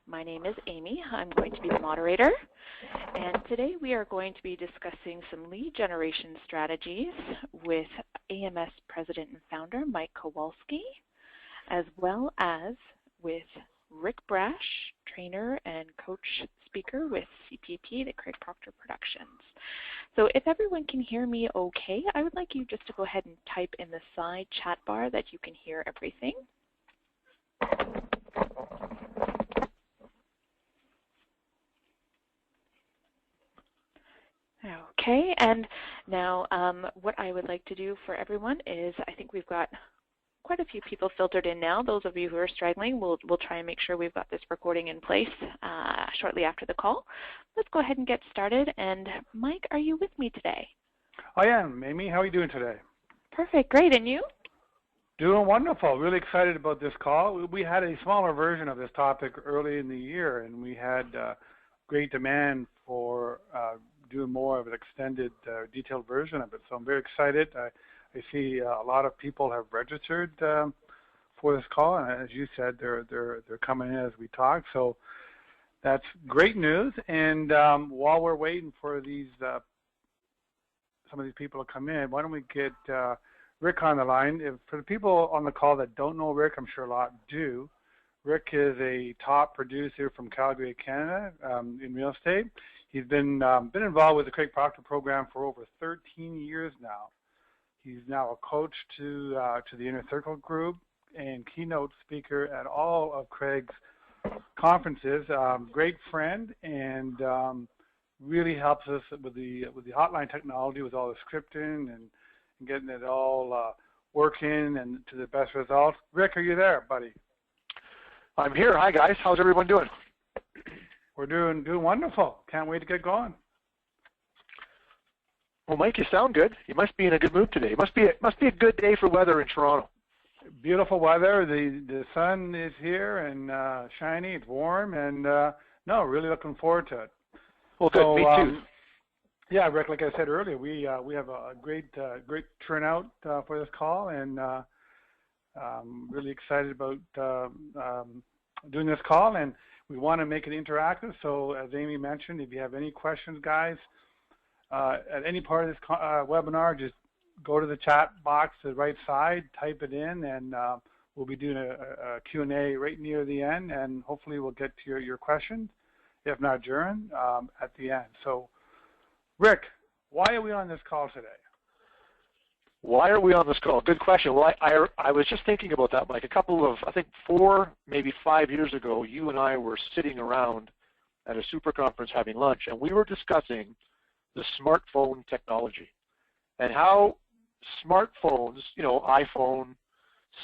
My name is Amy. I'm going to be the moderator. And today we are going to be discussing some lead generation strategies with AMS President and Founder Mike Kowalski, as well as with Rick Brash, trainer and coach speaker with CPP, the Craig Proctor Productions. So if everyone can hear me okay, I would like you just to go ahead and type in the side chat bar that you can hear everything. Okay, and now what I would like to do for everyone is, I think we've got quite a few people filtered in now. Those of you who are struggling, we'll try and make sure we've got this recording in place shortly after the call. Let's go ahead and get started. And Mike, are you with me today? I am. Amy, how are you doing today? Perfect, great. And you? Doing wonderful. Really excited about this call. We had a smaller version of this topic early in the year, and we had great demand for doing more of an extended, detailed version of it. So I'm very excited. I see a lot of people have registered for this call, and as you said, they're coming in as we talk. So that's great news. And while we're waiting for these some of these people to come in, why don't we get Rick on the line? For the people on the call that don't know Rick, I'm sure a lot do. Rick is a top producer from Calgary, Canada, in real estate. He's been involved with the Craig Proctor program for over 13 years now. He's now a coach to the Inner Circle group and keynote speaker at all of Craig's conferences. Great friend, and really helps us with the hotline technology, with all the scripting and getting it all working and to the best results. Rick, are you there, buddy? I'm here. Hi, guys. How's everyone doing? We're doing wonderful. Can't wait to get going. Well, Mike, you sound good. You must be in a good mood today. It must be a good day for weather in Toronto. Beautiful weather. The sun is here and shiny. It's warm, and no, really looking forward to it. Well, good. So, me too. Yeah, Rick. Like I said earlier, we have a great turnout for this call, and really excited about doing this call. And we want to make it interactive. So, as Amy mentioned, if you have any questions, guys, at any part of this webinar, just go to the chat box to the right side, type it in, and we'll be doing a Q&A right near the end, and hopefully we'll get to your questions, if not during, at the end. So, Rick, why are we on this call today? Why are we on this call? Good question. Well, I was just thinking about that, Mike. A couple of, I think 4, maybe 5 years ago, you and I were sitting around at a super conference having lunch, and we were discussing the smartphone technology and how smartphones, you know, iPhone,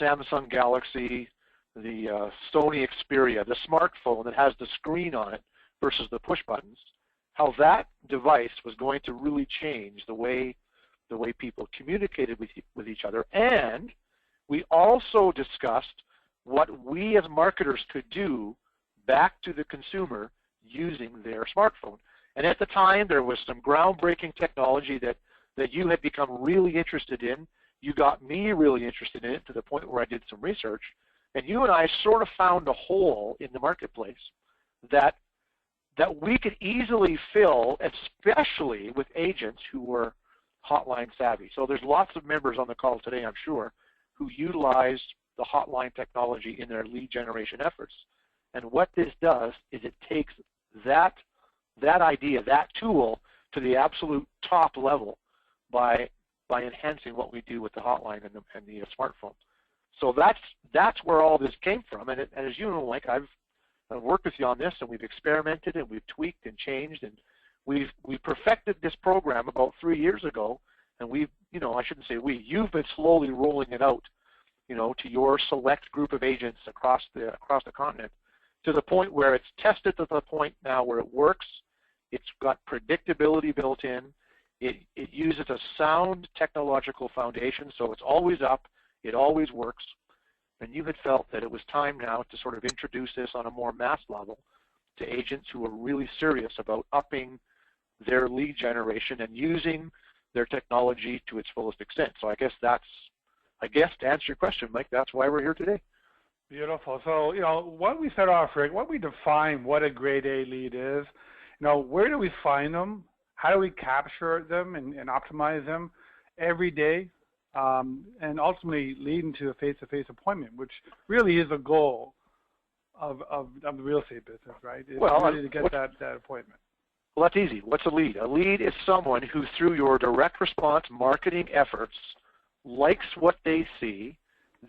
Samsung Galaxy, the Sony Xperia, the smartphone that has the screen on it versus the push buttons, how that device was going to really change the way people communicated with each other. And we also discussed what we as marketers could do back to the consumer using their smartphone. And at the time, there was some groundbreaking technology that you had become really interested in. You got me really interested in it to the point where I did some research. And you and I sort of found a hole in the marketplace that we could easily fill, especially with agents who were hotline savvy. So there's lots of members on the call today, I'm sure, who utilized the hotline technology in their lead generation efforts. And what this does is it takes that idea, that tool, to the absolute top level by enhancing what we do with the hotline and the smartphone. So that's where all this came from. And as you know, Mike, I've worked with you on this, and we've experimented and we've tweaked and changed, and we've perfected this program about 3 years ago. And we've, you know, I shouldn't say we, you've been slowly rolling it out, you know, to your select group of agents across the continent, to the point where it's tested to the point now where it works. It's got predictability built in. It uses a sound technological foundation, so it's always up. It always works. And you had felt that it was time now to sort of introduce this on a more mass level to agents who are really serious about upping their lead generation and using their technology to its fullest extent. So I guess to answer your question, Mike, that's why we're here today. Beautiful. So, what we start off, Rick, what we define what a grade A lead is, where do we find them? How do we capture them and optimize them every day? And ultimately leading to a face-to-face appointment, which really is a goal of the real estate business, right? It's really to get that appointment. Well, that's easy. What's a lead? A lead is someone who, through your direct response marketing efforts, likes what they see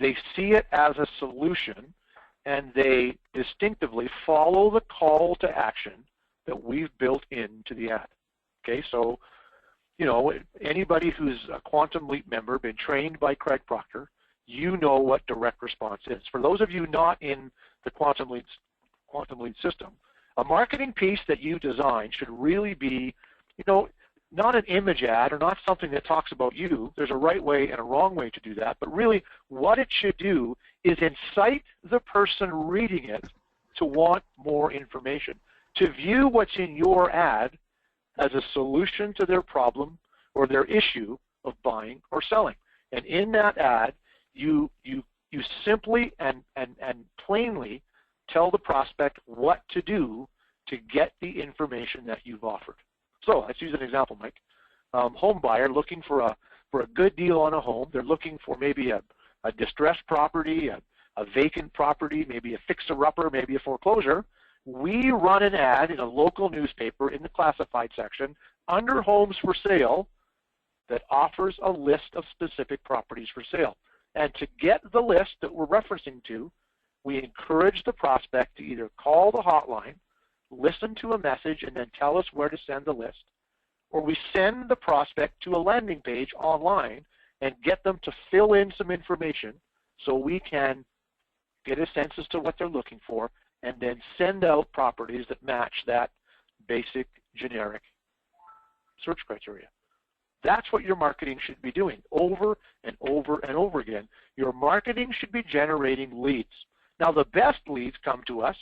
it as a solution, and they distinctively follow the call to action that we've built into the ad. Okay, so, anybody who's a Quantum Leap member, been trained by Craig Proctor, you know what direct response is. For those of you not in the Quantum Lead system, a marketing piece that you design should really be, not an image ad or not something that talks about you. There's a right way and a wrong way to do that, but really what it should do is incite the person reading it to want more information, to view what's in your ad as a solution to their problem or their issue of buying or selling. And in that ad, you simply and plainly tell the prospect what to do to get the information that you've offered. So let's use an example, Mike. Home buyer looking for a good deal on a home. They're looking for maybe a distressed property, a vacant property, maybe a fixer-upper, maybe a foreclosure. We run an ad in a local newspaper in the classified section under homes for sale that offers a list of specific properties for sale. And to get the list that we're referencing to, we encourage the prospect to either call the hotline, listen to a message, and then tell us where to send the list, or we send the prospect to a landing page online and get them to fill in some information so we can get a sense as to what they're looking for and then send out properties that match that basic generic search criteria. That's what your marketing should be doing over and over and over again. Your marketing should be generating leads. Now, the best leads come to us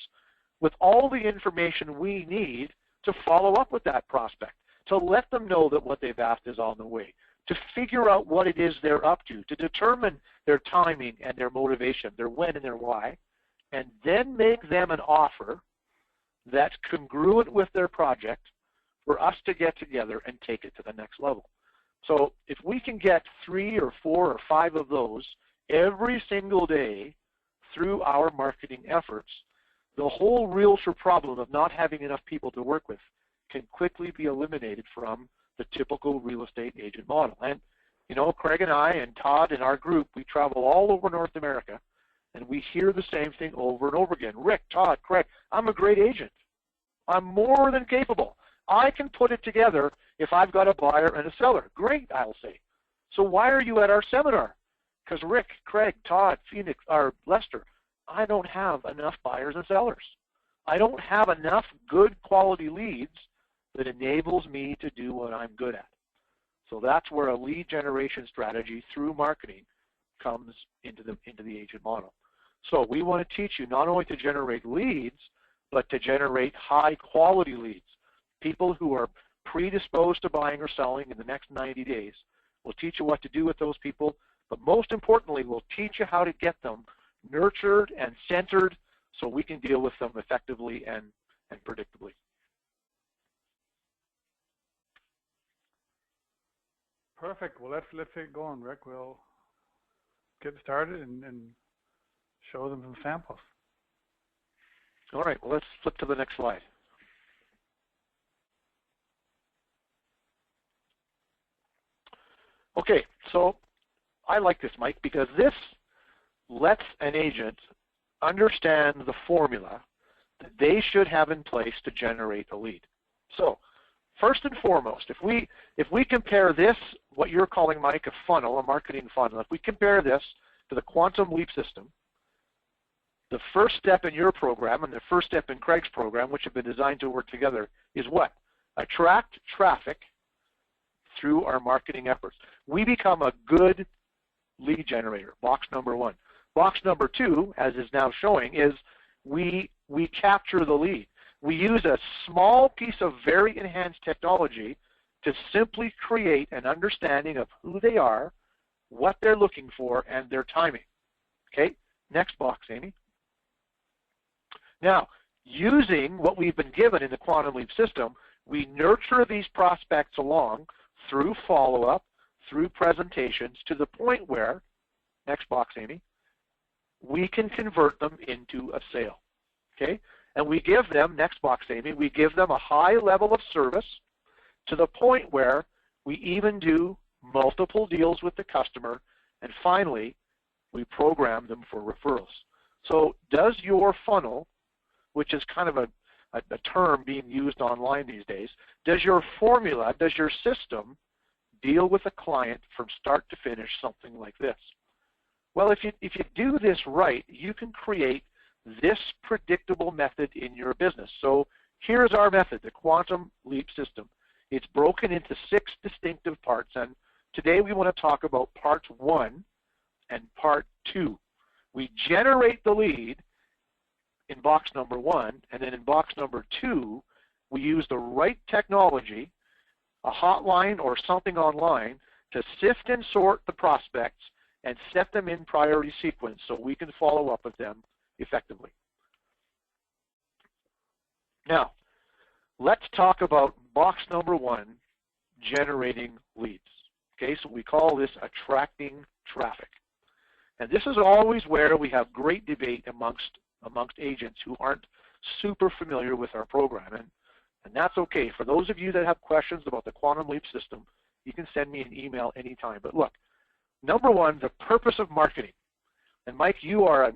with all the information we need to follow up with that prospect, to let them know that what they've asked is on the way, to figure out what it is they're up to determine their timing and their motivation, their when and their why, and then make them an offer that's congruent with their project for us to get together and take it to the next level. So if we can get 3 or 4 or 5 of those every single day through our marketing efforts, the whole realtor problem of not having enough people to work with can quickly be eliminated from the typical real estate agent model. And, Craig and I and Todd and our group, we travel all over North America, and we hear the same thing over and over again. Rick, Todd, Craig, I'm a great agent. I'm more than capable. I can put it together if I've got a buyer and a seller. Great, I'll say. So why are you at our seminar? Because Rick, Craig, Todd, Phoenix, or Lester, I don't have enough buyers and sellers. I don't have enough good quality leads that enables me to do what I'm good at. So that's where a lead generation strategy through marketing comes into the agent model. So we want to teach you not only to generate leads, but to generate high quality leads, people who are predisposed to buying or selling in the next 90 days. We'll teach you what to do with those people, but most importantly, we'll teach you how to get them nurtured and centered so we can deal with them effectively and predictably. Perfect. Well, let's get going, Rick. We'll get started and show them some samples. All right. Well, let's flip to the next slide. Okay. So I like this, Mike, because this lets an agent understand the formula that they should have in place to generate a lead. So first and foremost, if we compare this, what you're calling, Mike, a funnel, a marketing funnel, if we compare this to the Quantum Leap system, the first step in your program and the first step in Craig's program, which have been designed to work together, is what? Attract traffic through our marketing efforts. We become a good lead generator, box number 1. Box number 2, as is now showing, is we capture the lead. We use a small piece of very enhanced technology to simply create an understanding of who they are, what they're looking for, and their timing. Okay, next box, Amy. Now, using what we've been given in the Quantum Leap system, we nurture these prospects along through follow-up, through presentations, to the point where, next box, Amy, we can convert them into a sale. Okay? And we give them, next box, Amy, we give them a high level of service to the point where we even do multiple deals with the customer, and finally, we program them for referrals. So does your funnel, which is kind of a term being used online these days, does your formula, does your system deal with a client from start to finish something like this? Well, if you do this right, you can create this predictable method in your business. So here's our method, the Quantum Leap system. It's broken into 6 distinctive parts, and today we want to talk about part 1 and part 2. We generate the lead in box number 1, and then in box number 2, we use the right technology, a hotline or something online, to sift and sort the prospects and set them in priority sequence so we can follow up with them effectively. Now, let's talk about box number 1, generating leads. Okay, so we call this attracting traffic. And this is always where we have great debate amongst agents who aren't super familiar with our program. And that's okay. For those of you that have questions about the Quantum Leap system, you can send me an email anytime. But look, number 1, the purpose of marketing. And Mike, you are a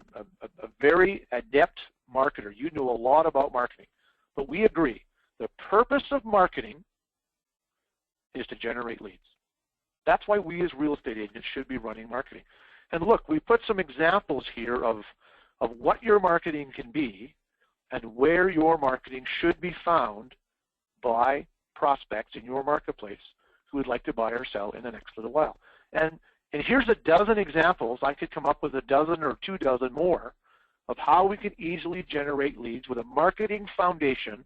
very adept marketer. You know a lot about marketing. But we agree, the purpose of marketing is to generate leads. That's why we as real estate agents should be running marketing. And look, we put some examples here of what your marketing can be and where your marketing should be found by prospects in your marketplace who would like to buy or sell in the next little while. And here's a dozen examples. I could come up with a dozen or 2 dozen more of how we can easily generate leads with a marketing foundation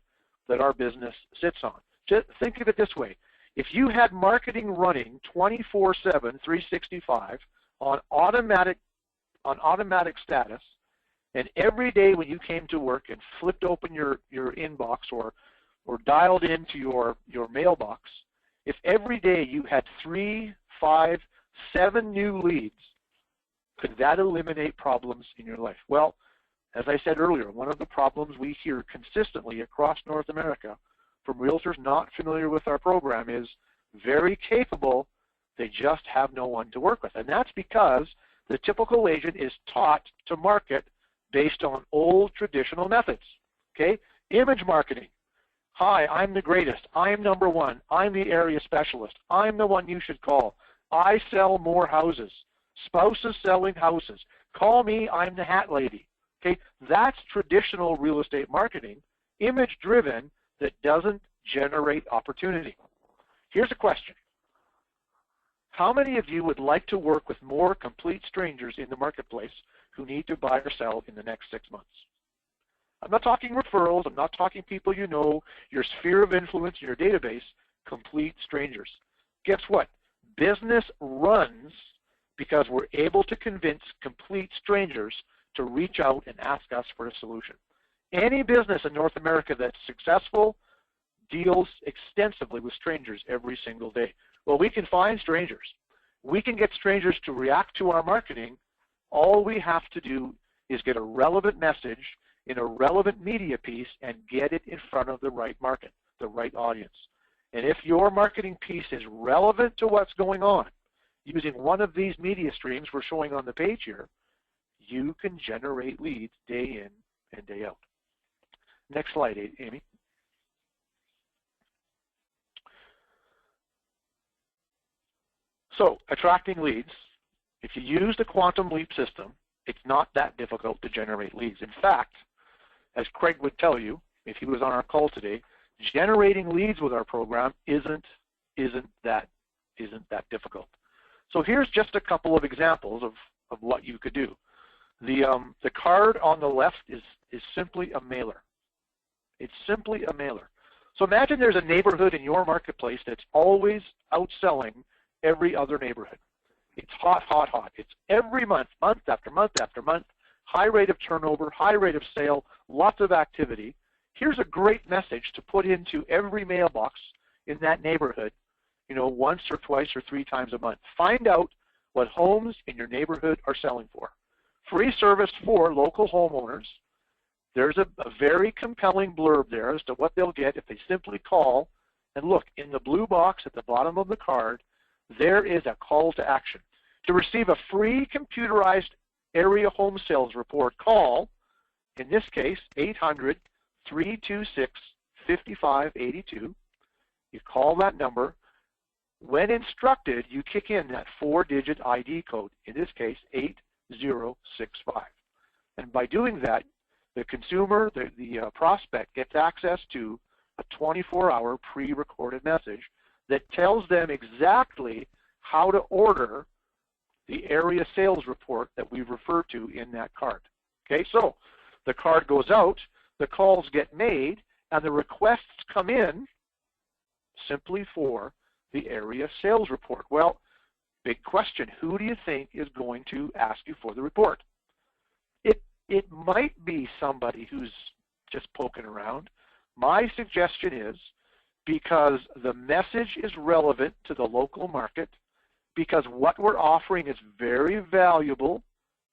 that our business sits on. Just think of it this way. If you had marketing running 24/7, 365 on automatic status, and every day when you came to work and flipped open your inbox or dialed into your mailbox, if every day you had 3, 5, 7 new leads, could that eliminate problems in your life? Well, as I said earlier, one of the problems we hear consistently across North America from realtors not familiar with our program is very capable, they just have no one to work with. And that's because the typical agent is taught to market based on old traditional methods. Okay? Image marketing. Hi, I'm the greatest. I'm number 1. I'm the area specialist. I'm the one you should call. I sell more houses. Spouses selling houses. Call me, I'm the hat lady. Okay? That's traditional real estate marketing, image driven, that doesn't generate opportunity. Here's a question. How many of you would like to work with more complete strangers in the marketplace who need to buy or sell in the next 6 months? I'm not talking referrals. I'm not talking people you know, your sphere of influence, your database, complete strangers. Guess what? Business runs because we're able to convince complete strangers to reach out and ask us for a solution. Any business in North America that's successful deals extensively with strangers every single day. Well, we can find strangers. We can get strangers to react to our marketing. All we have to do is get a relevant message in a relevant media piece and get it in front of the right market, the right audience. And if your marketing piece is relevant to what's going on, using one of these media streams we're showing on the page here, you can generate leads day in and day out. Next slide, Amy. So, attracting leads. If you use the Quantum Leap system, it's not that difficult to generate leads. In fact, as Craig would tell you, if he was on our call today, generating leads with our program isn't that difficult. So here's just a couple of examples of what you could do. The card on the left is simply a mailer. It's simply a mailer. So imagine there's a neighborhood in your marketplace that's always outselling every other neighborhood. It's hot, hot, hot. It's every month, month after month after month, high rate of turnover, high rate of sale, lots of activity. Here's a great message to put into every mailbox in that neighborhood, you know, once or twice or 3 times a month. Find out what homes in your neighborhood are selling for. Free service for local homeowners. There's a very compelling blurb there as to what they'll get if they simply call. And look, in the blue box at the bottom of the card, there is a call to action. To receive a free computerized area home sales report, call, in this case, 800-326-5582. You call that number. When instructed, you kick in that 4-digit ID code, in this case, 8065. And by doing that, the consumer, the prospect, gets access to a 24-hour pre-recorded message that tells them exactly how to order the area sales report that we refer to in that card. Okay, so the card goes out, the calls get made, and the requests come in simply for the area sales report. Well, big question, who do you think is going to ask you for the report? It might be somebody who's just poking around. My suggestion is, because the message is relevant to the local market, because what we're offering is very valuable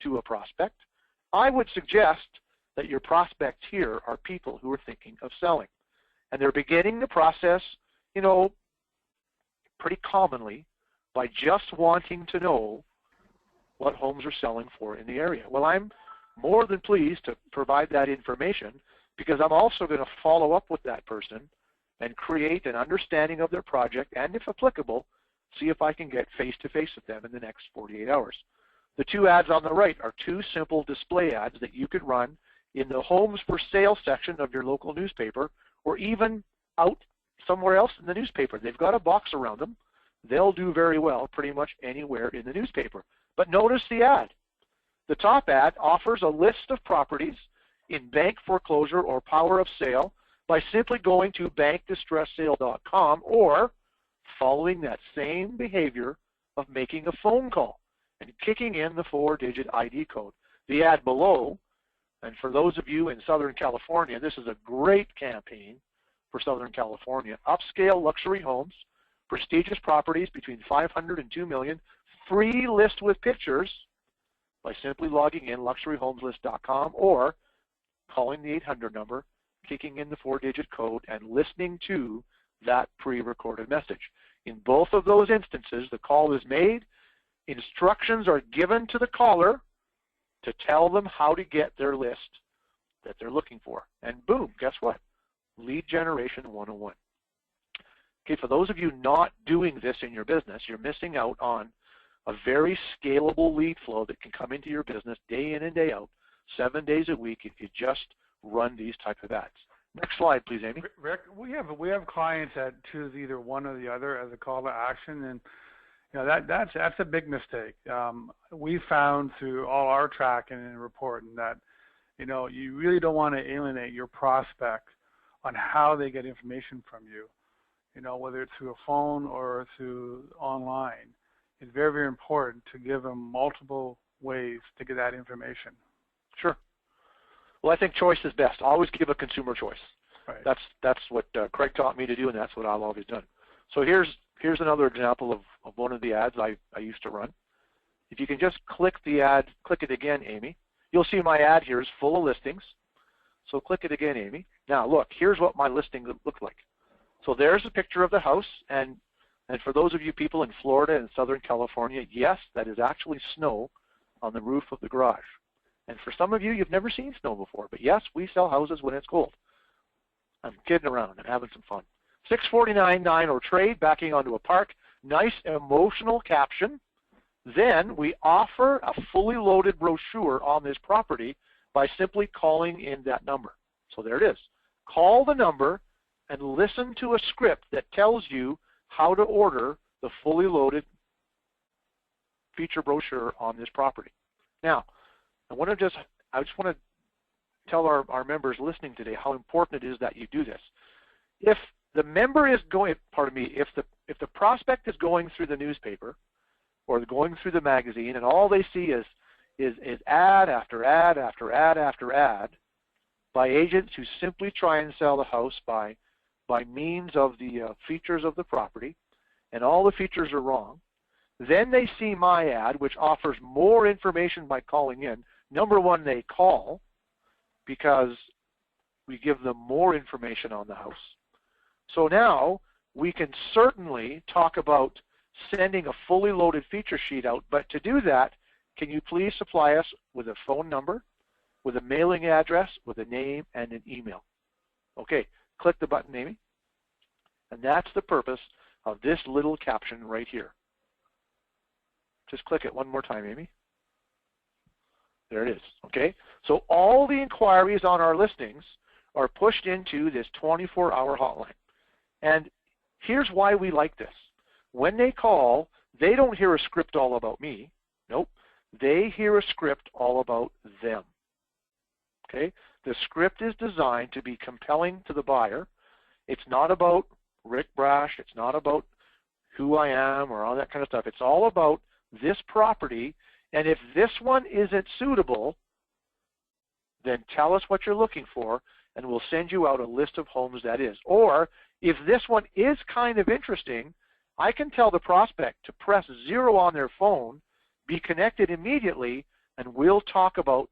to a prospect, I would suggest that your prospects here are people who are thinking of selling. And they're beginning the process, you know, pretty commonly by just wanting to know what homes are selling for in the area. Well, I'm more than pleased to provide that information, because I'm also going to follow up with that person and create an understanding of their project, and if applicable, see if I can get face-to-face with them in the next 48 hours. The 2 ads on the right are 2 simple display ads that you could run in the homes for sale section of your local newspaper, or even out somewhere else in the newspaper. They've got a box around them. They'll do very well pretty much anywhere in the newspaper. But notice the ad. The top ad offers a list of properties in bank foreclosure or power of sale by simply going to bankdistresssale.com or following that same behavior of making a phone call and kicking in the 4-digit ID code. The ad below, and for those of you in Southern California, this is a great campaign for Southern California. Upscale luxury homes, prestigious properties between 500 and 2 million, free list with pictures by simply logging in luxuryhomeslist.com or calling the 800 number, kicking in the 4-digit code, and listening to that pre-recorded message. In both of those instances, the call is made, instructions are given to the caller to tell them how to get their list that they're looking for. And boom, guess what? Lead generation 101. Okay, for those of you not doing this in your business, you're missing out on a very scalable lead flow that can come into your business day in and day out, 7 days a week, if you just run these type of ads. Next slide, please, Amy. Rick, we have clients that choose either one or the other as a call to action, and you know that's a big mistake. We found through all our tracking and reporting that you know you really don't want to alienate your prospect on how they get information from you. You know, whether it's through a phone or through online. It's very, very important to give them multiple ways to get that information. Sure. Well, I think choice is best. Always give a consumer choice. Right. That's what Craig taught me to do, and that's what I've always done. So here's another example of one of the ads I used to run. If you can just click the ad, click it again, Amy. You'll see my ad here is full of listings. So click it again, Amy. Now look, here's what my listing looked like. So there's a picture of the house, and for those of you people in Florida and Southern California, yes, that is actually snow on the roof of the garage. And for some of you, you've never seen snow before, but yes, we sell houses when it's cold. I'm kidding around and having some fun. 649.9 or trade, backing onto a park. Nice emotional caption. Then we offer a fully loaded brochure on this property by simply calling in that number. So there it is. Call the number and listen to a script that tells you how to order the fully loaded feature brochure on this property. Now, I just want to tell our members listening today how important it is that you do this. If the member is going, if the prospect is going through the newspaper or going through the magazine and all they see is is ad after ad after ad after ad by agents who simply try and sell the house by means of the features of the property, and all the features are wrong. Then they see my ad, which offers more information by calling in. Number one, they call because we give them more information on the house. So now we can certainly talk about sending a fully loaded feature sheet out, but to do that, can you please supply us with a phone number, with a mailing address, with a name, and an email? Okay, click the button, Amy. And that's the purpose of this little caption right here. Just click it one more time, Amy. There it is, okay? So all the inquiries on our listings are pushed into this 24-hour hotline. And here's why we like this. When they call, they don't hear a script all about me. Nope. They hear a script all about them. Okay? The script is designed to be compelling to the buyer. It's not about Rick Brash. It's not about who I am or all that kind of stuff. It's all about this property, and if this one isn't suitable, then tell us what you're looking for, and we'll send you out a list of homes that is. Or if this one is kind of interesting, I can tell the prospect to press 0 on their phone, be connected immediately, and we'll talk about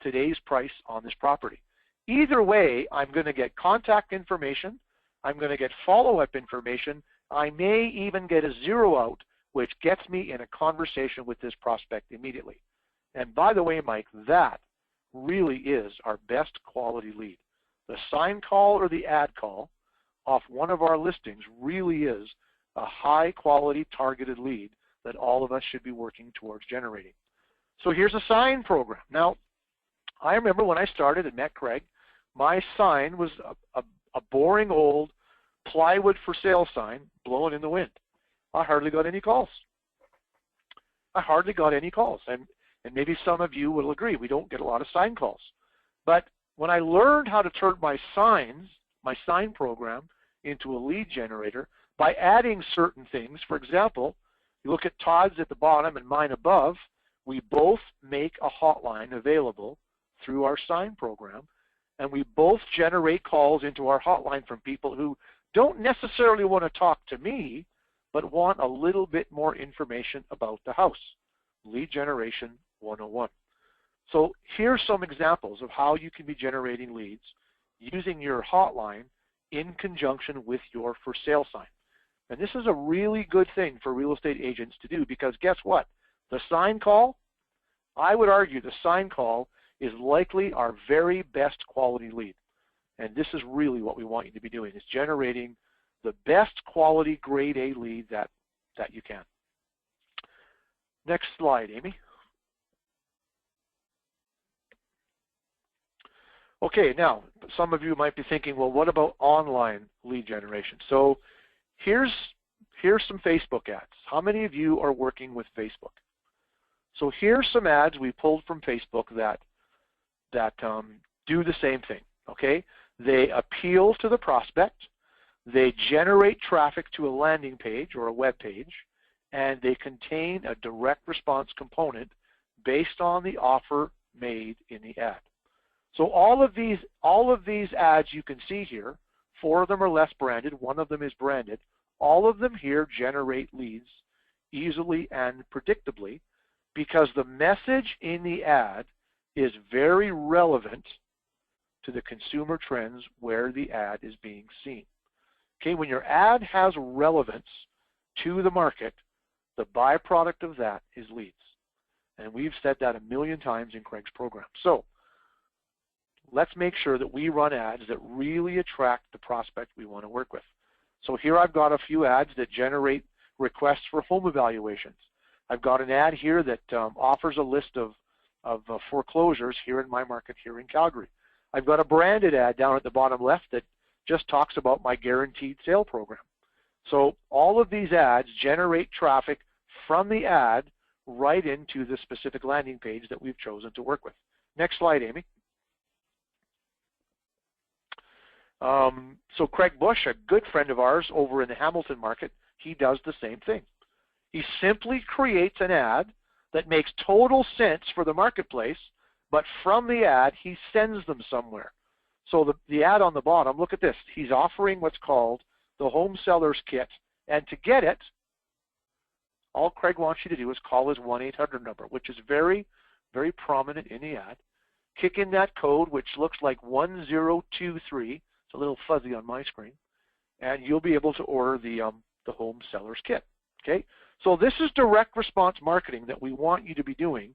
today's price on this property. Either way, I'm going to get contact information, I'm going to get follow-up information, I may even get a 0 out, which gets me in a conversation with this prospect immediately. And by the way, Mike, that really is our best quality lead. The sign call or the ad call off one of our listings really is a high quality targeted lead that all of us should be working towards generating. So here's a sign program. Now, I remember when I started and met Craig, my sign was a boring old plywood for sale sign blowing in the wind. I hardly got any calls. I hardly got any calls. And maybe some of you will agree, we don't get a lot of sign calls. But when I learned how to turn my sign program into a lead generator by adding certain things, for example, you look at Todd's at the bottom and mine above, we both make a hotline available through our sign program, and we both generate calls into our hotline from people who don't necessarily want to talk to me, but want a little bit more information about the house. Lead Generation 101. So here's some examples of how you can be generating leads using your hotline in conjunction with your for sale sign. And this is a really good thing for real estate agents to do, because guess what? The sign call, I would argue the sign call is likely our very best quality lead. And this is really what we want you to be doing, is generating the best quality grade A lead that you can. Next slide, Amy. Okay, now some of you might be thinking, well, what about online lead generation? So here's some Facebook ads. How many of you are working with Facebook? So here's some ads we pulled from Facebook that do the same thing. Okay, they appeal to the prospect. They generate traffic to a landing page or a web page, and they contain a direct response component based on the offer made in the ad. So all of these ads you can see here, 4 of them are less branded, 1 of them is branded. All of them here generate leads easily and predictably because the message in the ad is very relevant to the consumer trends where the ad is being seen. Okay, when your ad has relevance to the market, the byproduct of that is leads. And we've said that a million times in Craig's program. So let's make sure that we run ads that really attract the prospect we want to work with. So here I've got a few ads that generate requests for home evaluations. I've got an ad here that offers a list of foreclosures here in my market here in Calgary. I've got a branded ad down at the bottom left that just talks about my guaranteed sale program. So all of these ads generate traffic from the ad right into the specific landing page that we've chosen to work with. Next slide, Amy. So Craig Bush, a good friend of ours over in the Hamilton market, he does the same thing. He simply creates an ad that makes total sense for the marketplace, but from the ad, he sends them somewhere. So the ad on the bottom, look at this. He's offering what's called the Home Sellers Kit, and to get it, all Craig wants you to do is call his 1-800 number, which is very, very prominent in the ad. Kick in that code, which looks like 1023. It's a little fuzzy on my screen, and you'll be able to order the Home Sellers Kit. Okay, so this is direct response marketing that we want you to be doing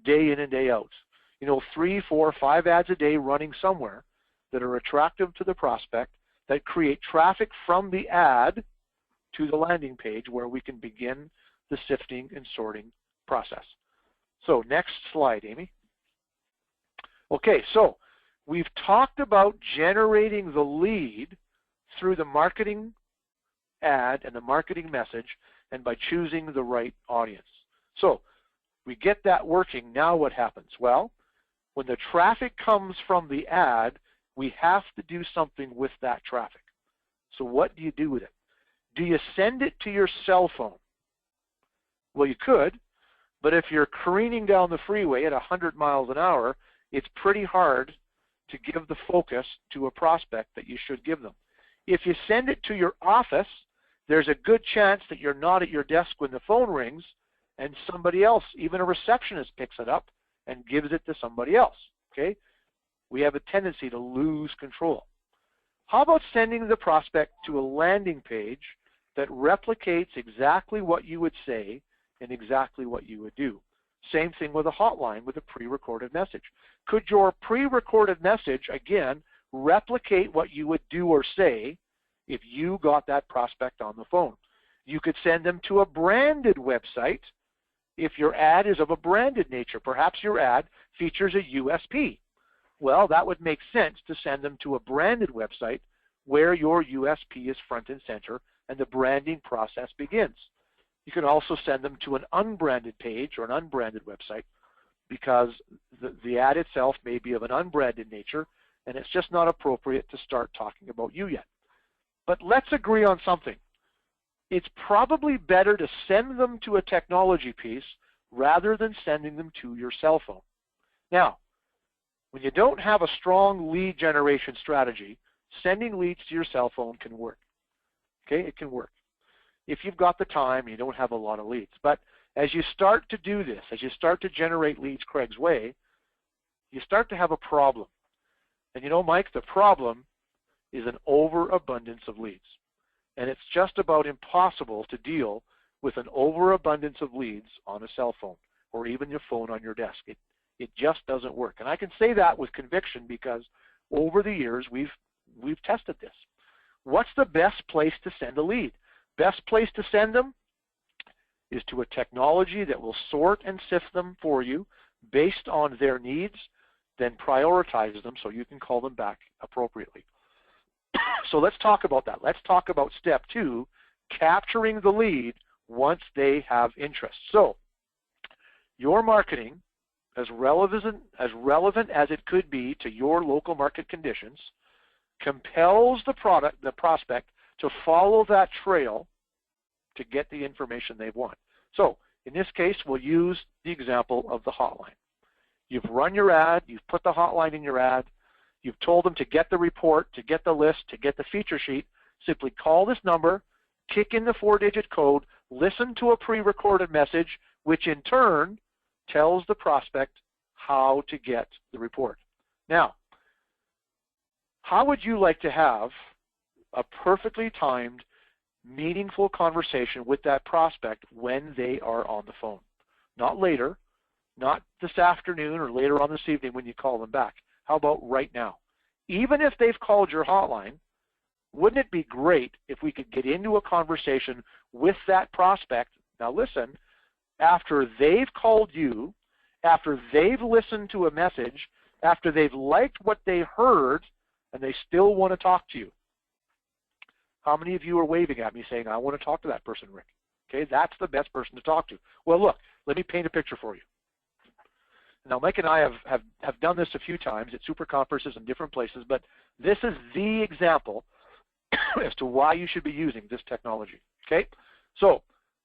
day in and day out. 3, 4, 5 ads a day running somewhere that are attractive to the prospect, that create traffic from the ad to the landing page where we can begin the sifting and sorting process. So next slide, Amy. Okay, so we've talked about generating the lead through the marketing ad and the marketing message and by choosing the right audience. So we get that working. Now what happens? Well, when the traffic comes from the ad, we have to do something with that traffic. So what do you do with it? Do you send it to your cell phone? Well, you could, but if you're careening down the freeway at 100 miles an hour, it's pretty hard to give the focus to a prospect that you should give them. If you send it to your office, there's a good chance that you're not at your desk when the phone rings and somebody else, even a receptionist, picks it up and gives it to somebody else. Okay? We have a tendency to lose control. How about sending the prospect to a landing page that replicates exactly what you would say and exactly what you would do? Same thing with a hotline with a pre-recorded message. Could your pre-recorded message, again, replicate what you would do or say if you got that prospect on the phone? You could send them to a branded website if your ad is of a branded nature. Perhaps your ad features a USP. Well, that would make sense to send them to a branded website where your USP is front and center and the branding process begins. You can also send them to an unbranded page or an unbranded website because the ad itself may be of an unbranded nature and it's just not appropriate to start talking about you yet. But let's agree on something. It's probably better to send them to a technology piece rather than sending them to your cell phone. Now, when you don't have a strong lead generation strategy, sending leads to your cell phone can work. Okay, it can work if you've got the time and you don't have a lot of leads. But as you start to do this, as you start to generate leads Craig's way, you start to have a problem. And you know, Mike, the problem is an overabundance of leads. And it's just about impossible to deal with an overabundance of leads on a cell phone or even your phone on your desk. It just doesn't work. And I can say that with conviction because over the years we've tested this. What's the best place to send a lead? Best place to send them is to a technology that will sort and sift them for you based on their needs, then prioritize them so you can call them back appropriately. So let's talk about that. Let's talk about step 2, capturing the lead once they have interest. So your marketing, as relevant as it could be to your local market conditions, compels the prospect to follow that trail to get the information they want. So in this case, we'll use the example of the hotline. You've run your ad, you've put the hotline in your ad, you've told them to get the report, to get the list, to get the feature sheet. Simply call this number, kick in the 4-digit code, listen to a pre-recorded message, which in turn tells the prospect how to get the report. Now, how would you like to have a perfectly timed, meaningful conversation with that prospect when they are on the phone? Not later, not this afternoon or later on this evening when you call them back. How about right now? Even if they've called your hotline, wouldn't it be great if we could get into a conversation with that prospect? Now listen, after they've called you, after they've listened to a message, after they've liked what they heard, and they still want to talk to you. How many of you are waving at me saying, I want to talk to that person, Rick? Okay, that's the best person to talk to. Well, look, let me paint a picture for you. Now, Mike and I have done this a few times at super conferences and different places, but this is the example as to why you should be using this technology. Okay, so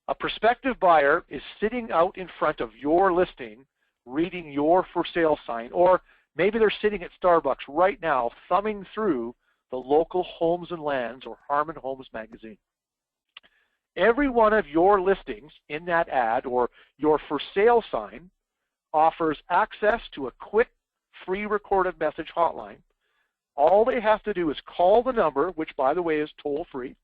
A prospective buyer is sitting out in front of your listing, reading your for sale sign, or maybe they're sitting at Starbucks right now, thumbing through the local Homes and Lands or Harmon Homes magazine. Every one of your listings in that ad or your for sale sign offers access to a quick, free recorded message hotline. All they have to do is call the number, which by the way is toll free,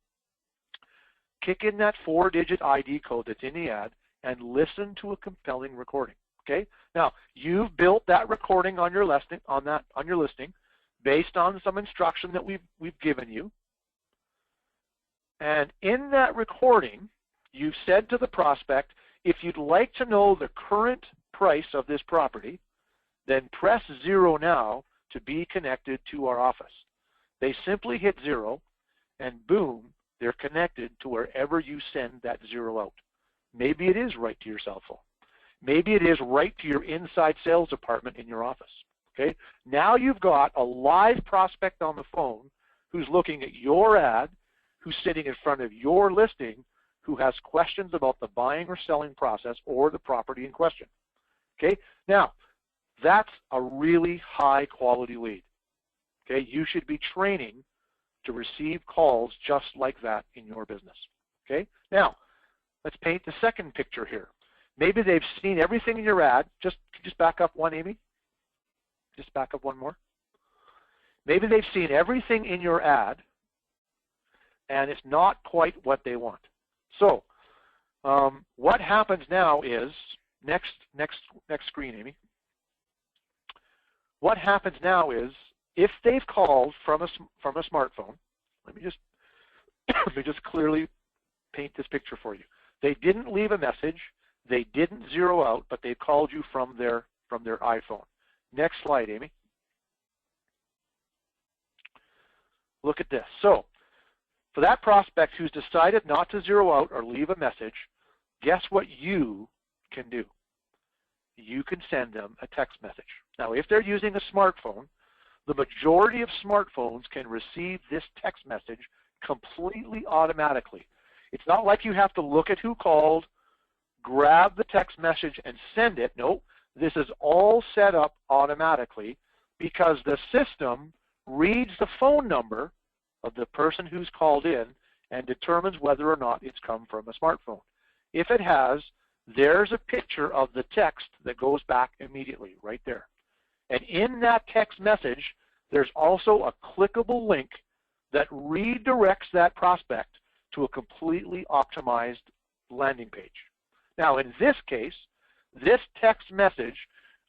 kick in that 4-digit ID code that's in the ad, and listen to a compelling recording. Okay? Now, you've built that recording on your listing, based on some instruction that we've given you. And in that recording, you've said to the prospect, if you'd like to know the current price of this property, then press 0 now to be connected to our office. They simply hit 0, and boom, they're connected to wherever you send that 0 out. Maybe it is right to your cell phone. Maybe it is right to your inside sales department in your office. Okay? Now you've got a live prospect on the phone who's looking at your ad, who's sitting in front of your listing, who has questions about the buying or selling process or the property in question. Okay? Now, that's a really high quality lead. Okay? You should be training to receive calls just like that in your business. Okay? Now, let's paint the second picture here. Maybe they've seen everything in your ad. Just back up one, Amy. Just back up one more. Maybe they've seen everything in your ad, and it's not quite what they want. So, what happens now is, next screen, Amy. What happens now is, if they've called from a smartphone, let me just clearly paint this picture for you. They didn't leave a message, they didn't 0 out, but they called you from their iPhone. Next slide, Amy. Look at this. So, for that prospect who's decided not to 0 out or leave a message, guess what you can do? You can send them a text message. Now, if they're using a smartphone, the majority of smartphones can receive this text message completely automatically. It's not like you have to look at who called, grab the text message and send it. No, this is all set up automatically because the system reads the phone number of the person who's called in and determines whether or not it's come from a smartphone. If it has, there's a picture of the text that goes back immediately right there. And in that text message, there's also a clickable link that redirects that prospect to a completely optimized landing page. Now, in this case, this text message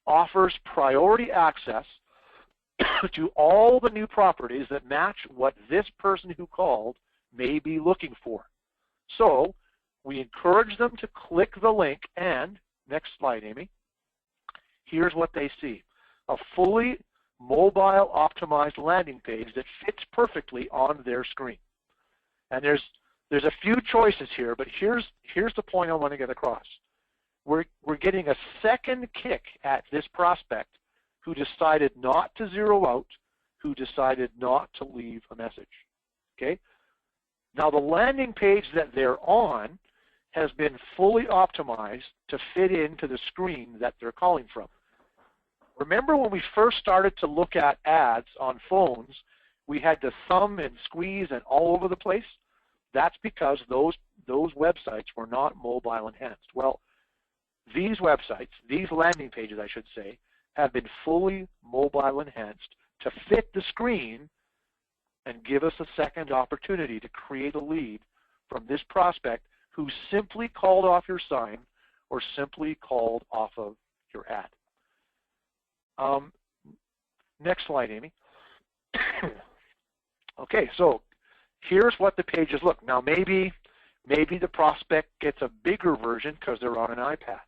offers priority access to all the new properties that match what this person who called may be looking for. So, we encourage them to click the link and, next slide, Amy, here's what they see. A fully mobile optimized landing page that fits perfectly on their screen. And there's a few choices here, but here's the point I want to get across. We're getting a second kick at this prospect who decided not to 0 out, who decided not to leave a message. Okay? Now the landing page that they're on has been fully optimized to fit into the screen that they're calling from. Remember when we first started to look at ads on phones, we had to thumb and squeeze and all over the place? That's because those websites were not mobile enhanced. Well, these websites, these landing pages I should say, have been fully mobile enhanced to fit the screen and give us a second opportunity to create a lead from this prospect who simply called off your sign or simply called off of your ad. Next slide, Amy. Okay, so here's what the pages look. Now maybe the prospect gets a bigger version because they're on an iPad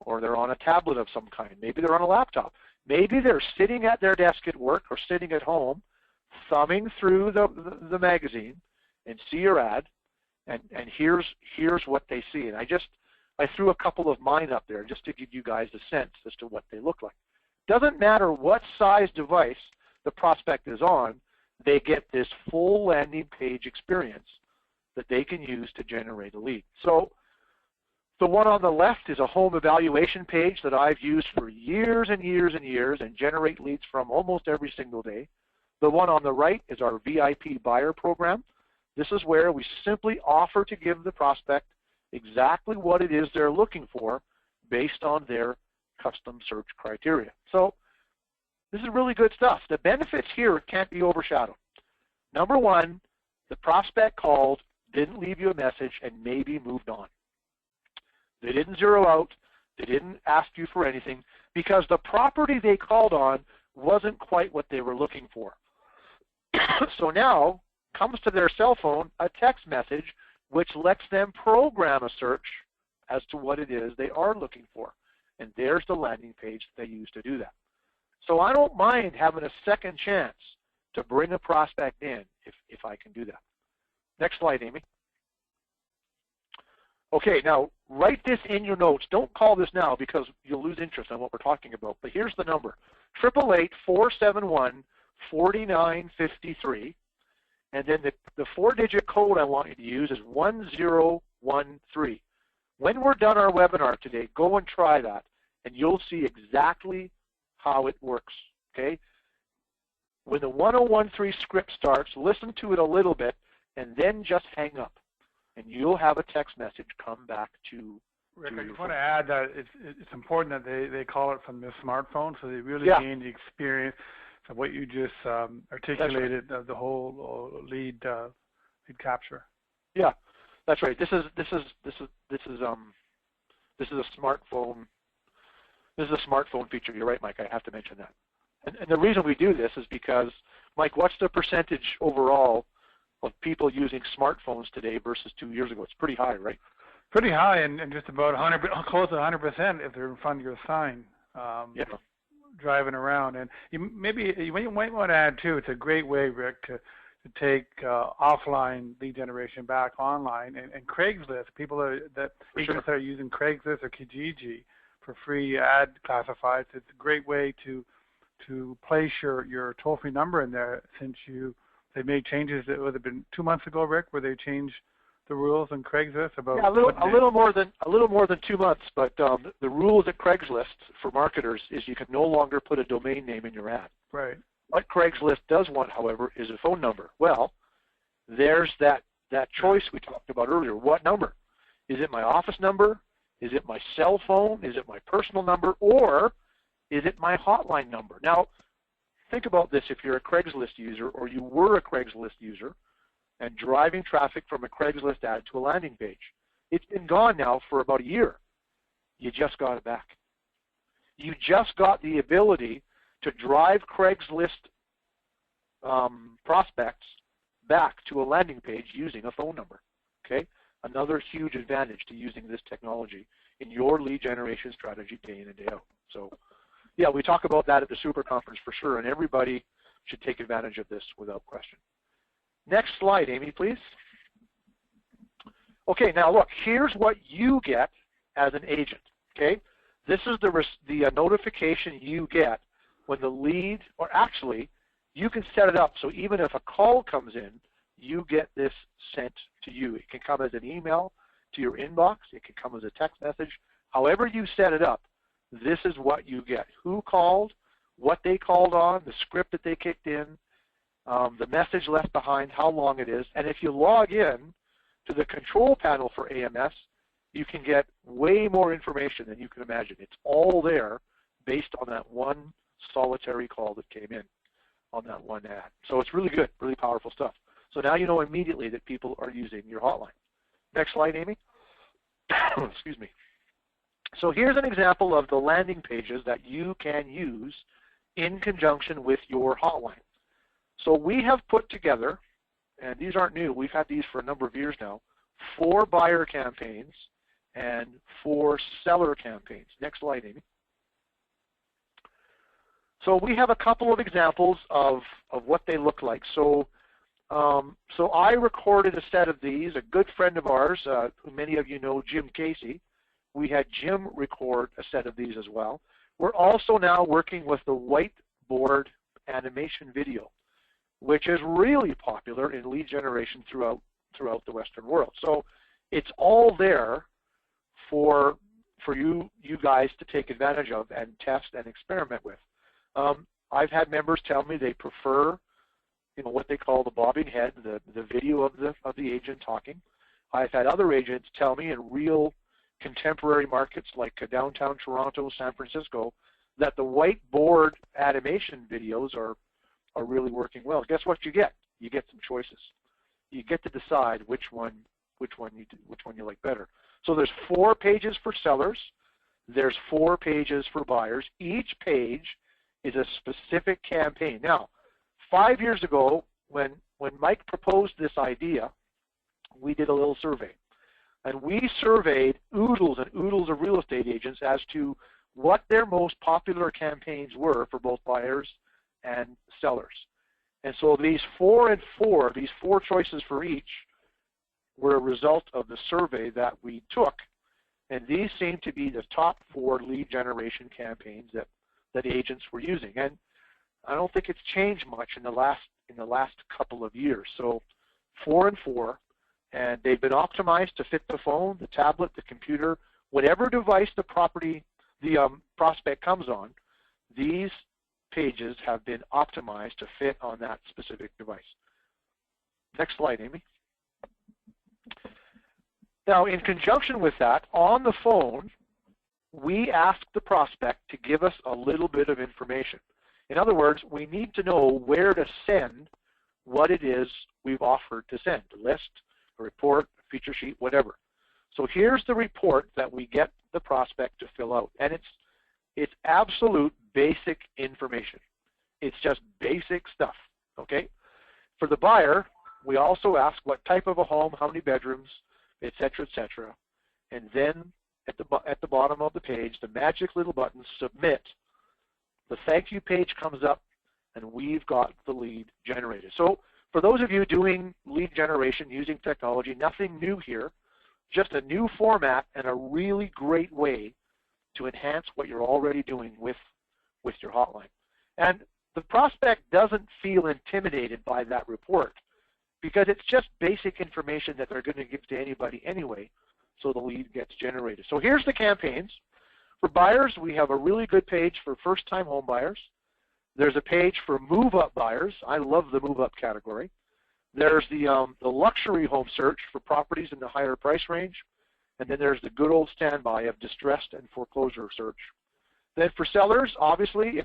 or they're on a tablet of some kind. Maybe they're on a laptop. Maybe they're sitting at their desk at work or sitting at home, thumbing through the magazine and see your ad, and here's what they see. And I threw a couple of mine up there just to give you guys a sense as to what they look like. Doesn't matter what size device the prospect is on, they get this full landing page experience that they can use to generate a lead. So The one on the left is a home evaluation page that I've used for years and years and years and generate leads from almost every single day. The one on the right is our VIP buyer program. This is where we simply offer to give the prospect exactly what it is they're looking for based on their custom search criteria. So this is really good stuff. The benefits here can't be overshadowed. Number one, the prospect called, didn't leave you a message, and maybe moved on. They didn't zero out. They didn't ask you for anything because the property they called on wasn't quite what they were looking for. So now comes to their cell phone a text message which lets them program a search as to what it is they are looking for. And there's the landing page that they use to do that. So I don't mind having a second chance to bring a prospect in if I can do that. Next slide, Amy. Okay, now write this in your notes. Don't call this now because you'll lose interest in what we're talking about. But here's the number, 888-471-4953. And then the four-digit code I want you to use is 1013. When we're done our webinar today, go and try that, and you'll see exactly how it works, okay? When the 1013 script starts, listen to it a little bit, and then just hang up. And you'll have a text message come back to Rick, your I just phone. want to add that it's important that they call it from their smartphone, so they really gain the experience of what you just articulated, right. The whole lead capture. Yeah, that's right. This is a smartphone. This is a smartphone feature. You're right, Mike. I have to mention that. And the reason we do this is because, Mike, what's the percentage overall of people using smartphones today versus 2 years ago? It's pretty high, right? Pretty high, and just about 100, close to 100% if they're in front of your sign, driving around. And you might want to add too. It's a great way, Rick, to take offline lead generation back online. And Craigslist, people agents are using Craigslist or Kijiji for free ad classifieds. It's a great way to place your toll-free number in there since they made changes. It would have been 2 months ago, Rick, where they changed the rules on Craigslist about a little more than 2 months. But the rules at Craigslist for marketers is you can no longer put a domain name in your ad. Right. What Craigslist does want, however, is a phone number. Well, there's that choice we talked about earlier. What number? Is it my office number? Is it my cell phone? Is it my personal number? Or is it my hotline number? Now, think about this if you're a Craigslist user or you were a Craigslist user and driving traffic from a Craigslist ad to a landing page. It's been gone now for about a year. You just got it back. You just got the ability to drive Craigslist prospects back to a landing page using a phone number, okay? Another huge advantage to using this technology in your lead generation strategy day in and day out. So, yeah, we talk about that at the Super Conference for sure, and everybody should take advantage of this without question. Next slide, Amy, please. Okay, now look, here's what you get as an agent, okay? This is the notification you get when the lead, or actually, you can set it up so even if a call comes in, you get this sent to you. It can come as an email to your inbox. It can come as a text message. However you set it up, this is what you get. Who called, what they called on, the script that they kicked in, the message left behind, how long it is. And if you log in to the control panel for AMS, you can get way more information than you can imagine. It's all there based on that one solitary call that came in on that one ad. So it's really good, really powerful stuff. So now you know immediately that people are using your hotline. Next slide, Amy. Excuse me. So here's an example of the landing pages that you can use in conjunction with your hotline. So we have put together, and these aren't new, we've had these for a number of years now, 4 buyer campaigns and 4 seller campaigns. Next slide, Amy. So we have a couple of examples of what they look like. So I recorded a set of these. A good friend of ours, who many of you know, Jim Casey, we had Jim record a set of these as well. We're also now working with the whiteboard animation video, which is really popular in lead generation throughout the Western world. So it's all there for you guys to take advantage of and test and experiment with. I've had members tell me they prefer, what they call the bobbing head, the video of the agent talking. I've had other agents tell me in real contemporary markets like downtown Toronto, San Francisco, that the whiteboard animation videos are really working well. Guess what you get? You get some choices. You get to decide which one you like better. So there's 4 pages for sellers. There's 4 pages for buyers. Each page is a specific campaign. Now, 5 years ago, when Mike proposed this idea, we did a little survey. And we surveyed oodles and oodles of real estate agents as to what their most popular campaigns were for both buyers and sellers. And so these 4 and 4, these 4 choices for each, were a result of the survey that we took. And these seem to be the top 4 lead generation campaigns that agents were using. And I don't think it's changed much in the last couple of years. So 4 and 4, and they've been optimized to fit the phone, the tablet, the computer, whatever device the prospect comes on. These pages have been optimized to fit on that specific device. Next slide, Amy. Now, in conjunction with that, on the phone, we ask the prospect to give us a little bit of information. In other words, we need to know where to send what it is we've offered to send, a list, a report, a feature sheet, whatever. So here's the report that we get the prospect to fill out, and it's absolute basic information. It's just basic stuff, okay? For the buyer, we also ask what type of a home, how many bedrooms, etc., etc. And then at the bottom of the page, the magic little button, submit. The thank you page comes up, and we've got the lead generated. So for those of you doing lead generation using technology, nothing new here, just a new format and a really great way to enhance what you're already doing with your hotline. And the prospect doesn't feel intimidated by that report because it's just basic information that they're going to give to anybody anyway, so the lead gets generated. So here's the campaigns. For buyers, we have a really good page for first-time home buyers. There's a page for move-up buyers. I love the move-up category. There's the luxury home search for properties in the higher price range. And then there's the good old standby of distressed and foreclosure search. Then for sellers, obviously,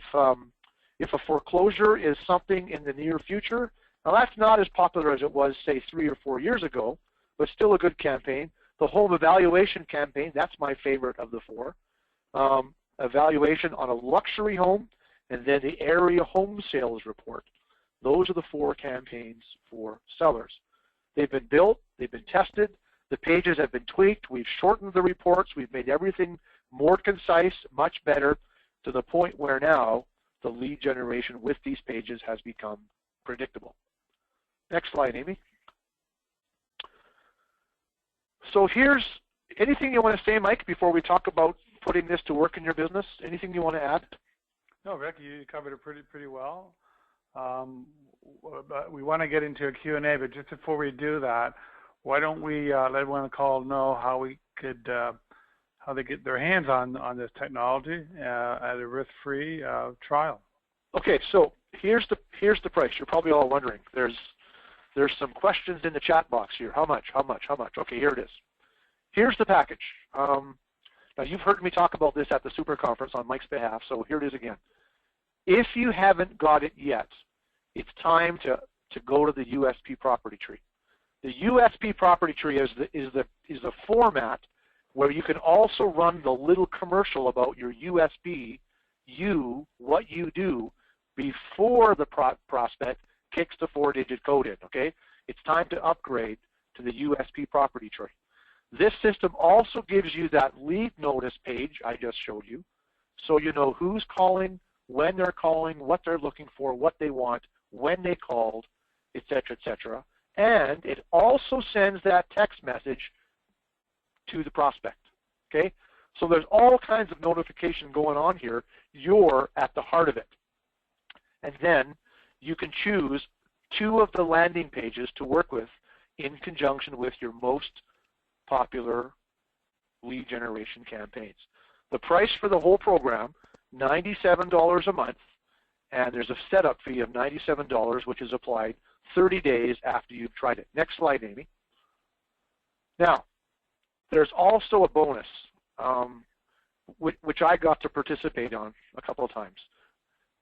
if a foreclosure is something in the near future, now that's not as popular as it was, say, 3 or 4 years ago, but still a good campaign. The home evaluation campaign, that's my favorite of the 4. Evaluation on a luxury home, and then the area home sales report. Those are the 4 campaigns for sellers. They've been built, they've been tested, the pages have been tweaked, we've shortened the reports, we've made everything more concise, much better, to the point where now the lead generation with these pages has become predictable. Next slide, Amy. So here's anything you want to say, Mike, before we talk about putting this to work in your business? Anything you want to add? No, Rick, you covered it pretty well. But we want to get into a Q&A, but just before we do that, why don't we let everyone on the call know how we could, how they get their hands on this technology at a risk-free trial. Okay, so here's the price. You're probably all wondering. There's some questions in the chat box here. How much? How much? How much? Okay, here it is. Here's the package. Now you've heard me talk about this at the Super Conference on Mike's behalf, so here it is again. If you haven't got it yet, it's time to go to the USP Property Tree. The USP Property Tree is the format where you can also run the little commercial about your USB, what you do before the prospect kicks the 4-digit code in, okay? It's time to upgrade to the USP Property Tree. This system also gives you that lead notice page I just showed you, so you know who's calling, when they're calling, what they're looking for, what they want, when they called, etc., etc. And it also sends that text message to the prospect, okay? So there's all kinds of notification going on here. You're at the heart of it. And then you can choose 2 of the landing pages to work with in conjunction with your most popular lead generation campaigns. The price for the whole program, $97 a month, and there's a setup fee of $97, which is applied 30 days after you've tried it. Next slide, Amy. Now, there's also a bonus, which I got to participate on a couple of times.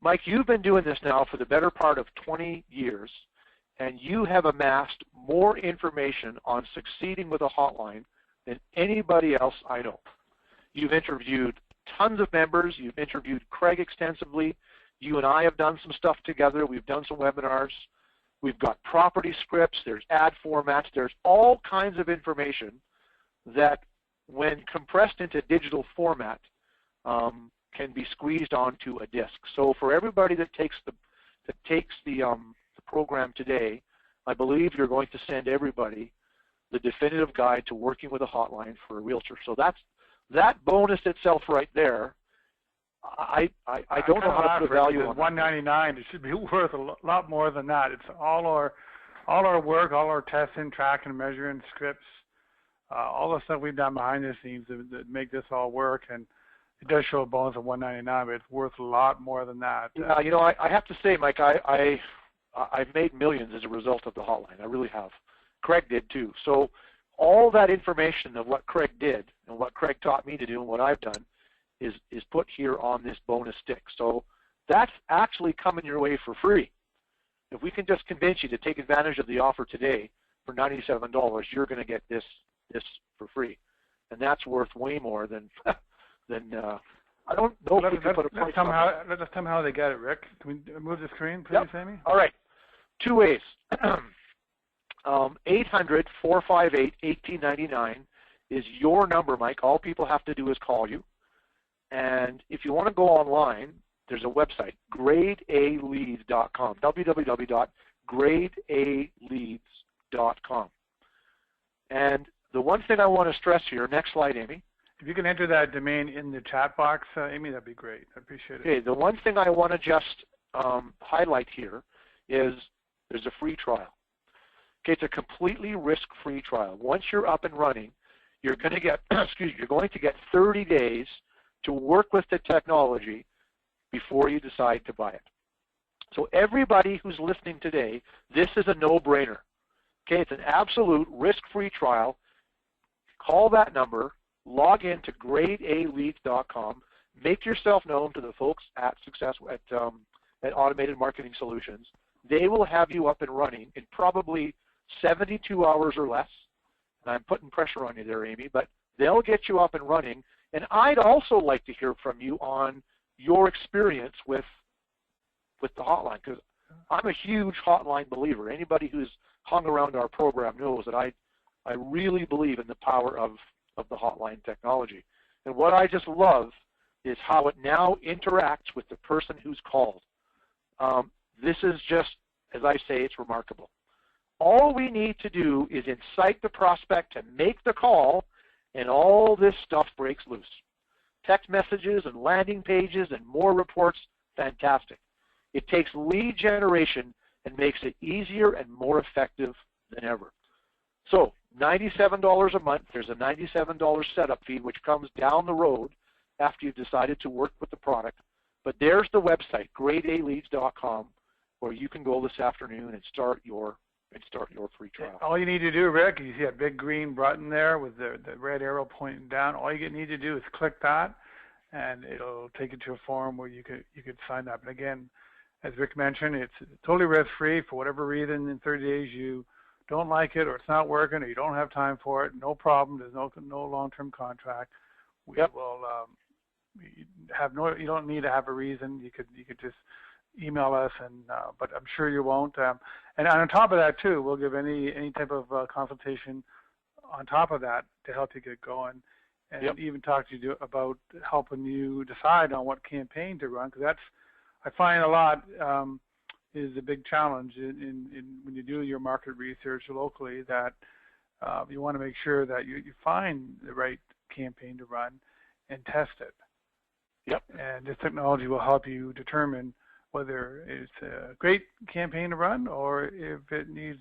Mike, you've been doing this now for the better part of 20 years, and you have amassed more information on succeeding with a hotline than anybody else I know. You've interviewed tons of members. You've interviewed Craig extensively. You and I have done some stuff together. We've done some webinars. We've got property scripts. There's ad formats. There's all kinds of information that, when compressed into digital format, can be squeezed onto a disk. So for everybody that takes the program today, I believe you're going to send everybody the definitive guide to working with a hotline for a realtor. So that bonus itself right there. I don't know how to put a value on $199. It should be worth a lot more than that. It's all our work, all our testing, tracking, measuring, scripts, all the stuff we've done behind the scenes that make this all work. And it does show a bonus of $199, but it's worth a lot more than that. Yeah, you know, I have to say, Mike, I've made millions as a result of the hotline. I really have. Craig did too. So all that information of what Craig did and what Craig taught me to do and what I've done is put here on this bonus stick. So that's actually coming your way for free. If we can just convince you to take advantage of the offer today for $97, you're going to get this for free, and that's worth way more than I don't know if we can put a price on it. Let us tell them how they get it, Rick. Can we move the screen, please, Yep. Amy? All right. Two ways. 800-458-1899 is your number, Mike. All people have to do is call you. And if you want to go online, there's a website, gradealeads.com, www.gradealeads.com. And the one thing I want to stress here, next slide, Amy. If you can enter that domain in the chat box, Amy, that'd be great. I appreciate it. Okay, the one thing I want to just highlight here is there's a free trial. Okay, it's a completely risk-free trial. Once you're up and running, you're going to get, you're going to get 30 days to work with the technology before you decide to buy it. So everybody who's listening today, this is a no-brainer. Okay, it's an absolute risk-free trial. Call that number, log in to gradealeads.com, make yourself known to the folks at at Automated Marketing Solutions. They will have you up and running in probably 72 hours or less. And I'm putting pressure on you there, Amy, but they'll get you up and running. And I'd also like to hear from you on your experience with the hotline, because I'm a huge hotline believer. Anybody who's hung around our program knows that I really believe in the power of the hotline technology. And what I just love is how it now interacts with the person who's called. This is just, as I say, it's remarkable. All we need to do is incite the prospect to make the call, and all this stuff breaks loose. Text messages and landing pages and more reports, fantastic. It takes lead generation and makes it easier and more effective than ever. So $97 a month, there's a $97 setup fee which comes down the road after you've decided to work with the product. But there's the website, gradealeads.com, where you can go this afternoon and start your free trial. All you need to do, Rick, you see a big green button there with the red arrow pointing down. All you need to do is click that, and it'll take you to a form where you could sign up. And again, as Rick mentioned, it's totally risk-free. For whatever reason, in 30 days you don't like it, or it's not working, or you don't have time for it, no problem. There's no long-term contract. We will you don't need to have a reason. You could just email us, and but I'm sure you won't. And on top of that too, we'll give any type of consultation on top of that to help you get going, and even talk to you about helping you decide on what campaign to run, because that's, I find a lot is a big challenge in when you do your market research locally, that you want to make sure that you find the right campaign to run and test it. Yep. And this technology will help you determine whether it's a great campaign to run, or if you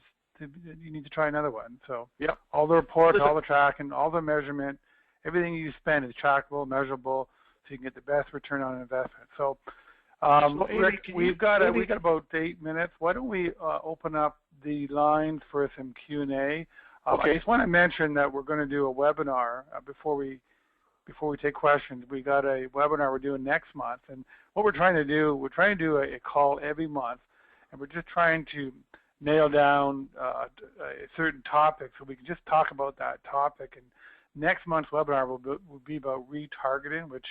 need to try another one. So all the reports, all the tracking, all the measurement, everything you spend is trackable, measurable, so you can get the best return on investment. So, Rick, we've got about 8 minutes. Why don't we open up the lines for some Q&A? Okay. I just want to mention that we're going to do a webinar before we take questions. We got a webinar we're doing next month, and what we're trying to do a call every month, and we're just trying to nail down a certain topic so we can just talk about that topic. And next month's webinar will be about retargeting, which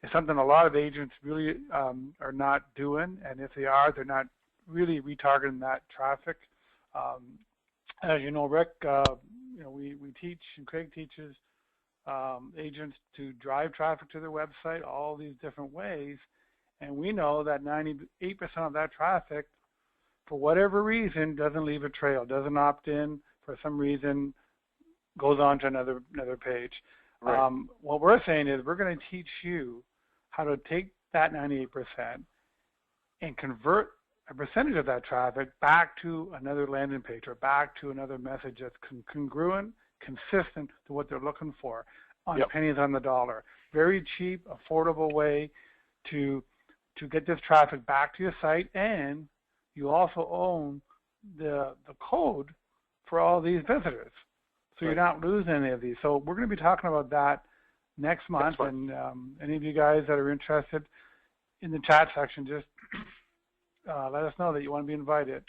is something a lot of agents really are not doing, and if they are, they're not really retargeting that traffic. As you know, Rick, we teach, and Craig teaches agents to drive traffic to their website all these different ways, and we know that 98% of that traffic, for whatever reason, doesn't leave a trail, doesn't opt in, for some reason goes on to another page. Right. What we're saying is we're going to teach you how to take that 98% and convert a percentage of that traffic back to another landing page or back to another message that's congruent, consistent to what they're looking for on pennies on the dollar. Very cheap, affordable way to get this traffic back to your site, and you also own the code for all these visitors. So you're not losing any of these. So we're going to be talking about that next month, and any of you guys that are interested in the chat section, just let us know that you want to be invited.